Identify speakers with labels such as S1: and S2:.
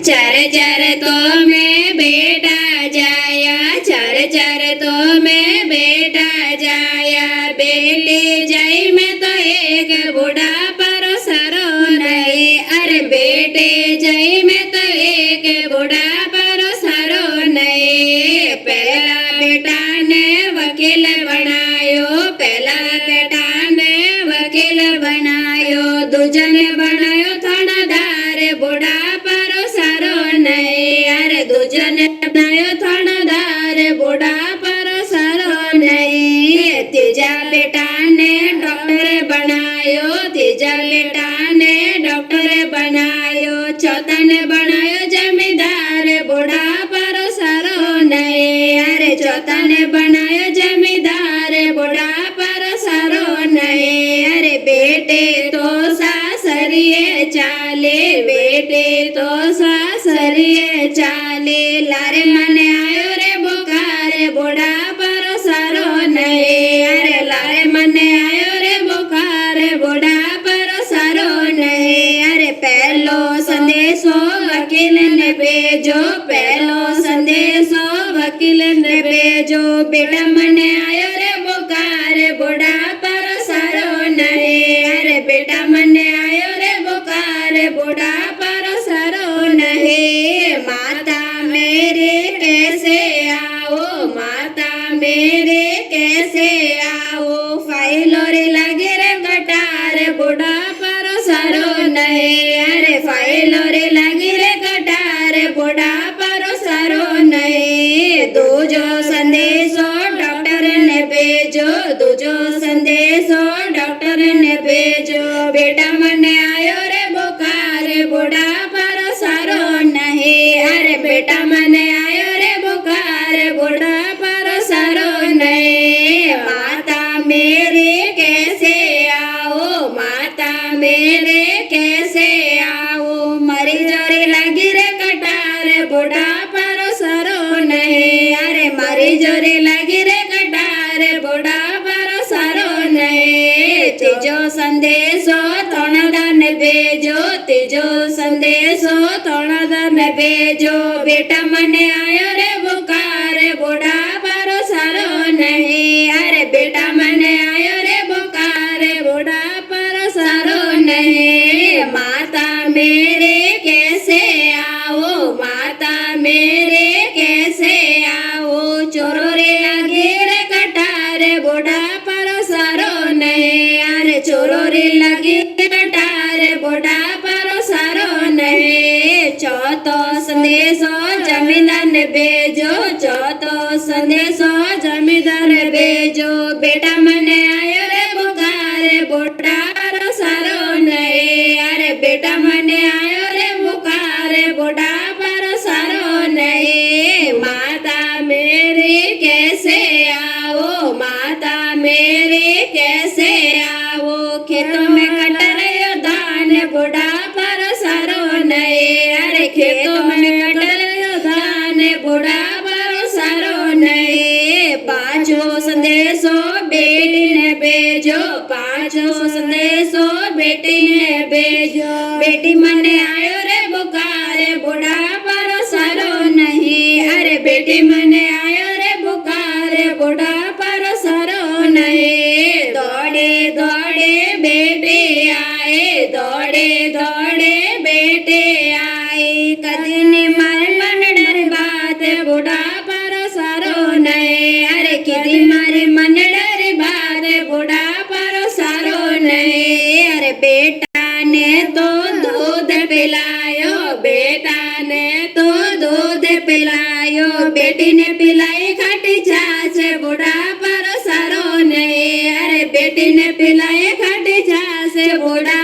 S1: चार चार तो में बेटा जाया, चार चार तो में बेटा जाया। बेटी जाई में तो एक बूढ़ा पर सरो नहीं, अरे बेटे जाई में तो एक बूढ़ा पर सरो नहीं। पहला बेटा ने वकील बनायो, पहला बेटा ने वकील बनायो। दूजा ने बनायो थानादार, बूढ़ा पर सरो नहीं, अरे दूजा ने बनायो थानादार, बूढ़ा पर सरो नहीं। तीजा बेटा ने डॉक्टर बनायो, तीजा बेटा ने डॉक्टर बनायो। चौथा ने बनायो जमींदार, बूढ़ा पर सरो नहीं, अरे चौथा ने बनायो जमींदार, बूढ़ा पर सरो नहीं। अरे बेटे तो सासरिये चाले, बेटे तो सासरिये चाले। लारे मने आयो रे बुखार, बूढ़ा पर सरो नहीं, अरे लारे मने आयो रे बुखार, बूढ़ा पर सरो नहीं। अरे पहलो संदेशो वकील ने भेजो, पहलो संदेशो वकील ने भेजो। बेटा मने आयो रे बुखार, बूढ़ा पर सरो नहीं, अरे बेटा मने आयो रे बुखार, बूढ़ा पर सरो नहीं। माता मेरे कैसे आओ, माता मेरे कैसे आओ। फाइलो रे लगे रे कटार, बूढ़ा पर सरो नहीं, अरे फाइलो रे लगी रे कटार, बूढ़ा पर सरो नहीं। दूजो संदेशो डॉक्टर ने भेजो, दूजो संदेशो डॉक्टर ने भेजो। बेटा मने आयो रे बुखार, बूढ़ा पर सरो नहीं, अरे बेटा मने आयो रे बुखार, बूढ़ा पर सरो नहीं। माता मेरे कैसे आओ, माता मेरे कैसे आओ। मरी जोरी लगी रे कटार, बूढ़ा पर सरो नहीं, अरे मरी जोरी लगी रे कटार, बूढ़ा पर सरो नहीं। तीजो संदेशो तोणदान भेजो, तीजो संदेशो तोणदान भेजो। बेटा मने आयो रे बुखार, बूढ़ा पर सरो नहीं, अरे बेटा मने आयो रे बुखार, बूढ़ा पर सरो नहीं। माता मेरे कैसे आओ, माता मेरे कैसे आओ। चोरो रे लगे रे कटार, बूढ़ा पर सरो नहीं, अरे चोरो रे लगे कटार, बूढ़ा पर सरो नहीं। चौथो संदेशो जमींदार ने भेजो, चौथो संदेशो जमींदार भेजो। बेटा मने आयो रे बुखार, बूढ़ा पर सरो नहीं, अरे बेटा मने आयो रे बुखार, बूढ़ा पर सरो नहीं। माता मेरे कैसे आओ, माता मेरे कैसे आओ। खेतों में कट रहे धान, बूढ़ा पर सरो नहीं, अरे खेतों में कट रहे धान, बूढ़ा पर सरो नहीं। पांचो संदेशो बेटी ने भेजो, पांचो संदेशो बेटी ने भेजो। बेटी मने आयो रे बुखार, बूढ़ा पर सरो नहीं, अरे बेटी मने आयो रे बुखार, बूढ़ा पर सरो नहीं। दौड़े दौड़े बेटे आए, दौड़े दौड़े बेटे आए। कदी ने मारे मन डर बात, बूढ़ा पर सरो नहीं, अरे किदी मारे मन डर बात, बूढ़ा पर सरो नहीं। अरे बेटा ने तो दूध पिलायो, बेटा ने तो दूध पिलायो। बेटी ने पिलाई खटी छाछ, बूढ़ा पर सरो नहीं, अरे बेटी ने पिलाई खटी छाछ, बूढ़ा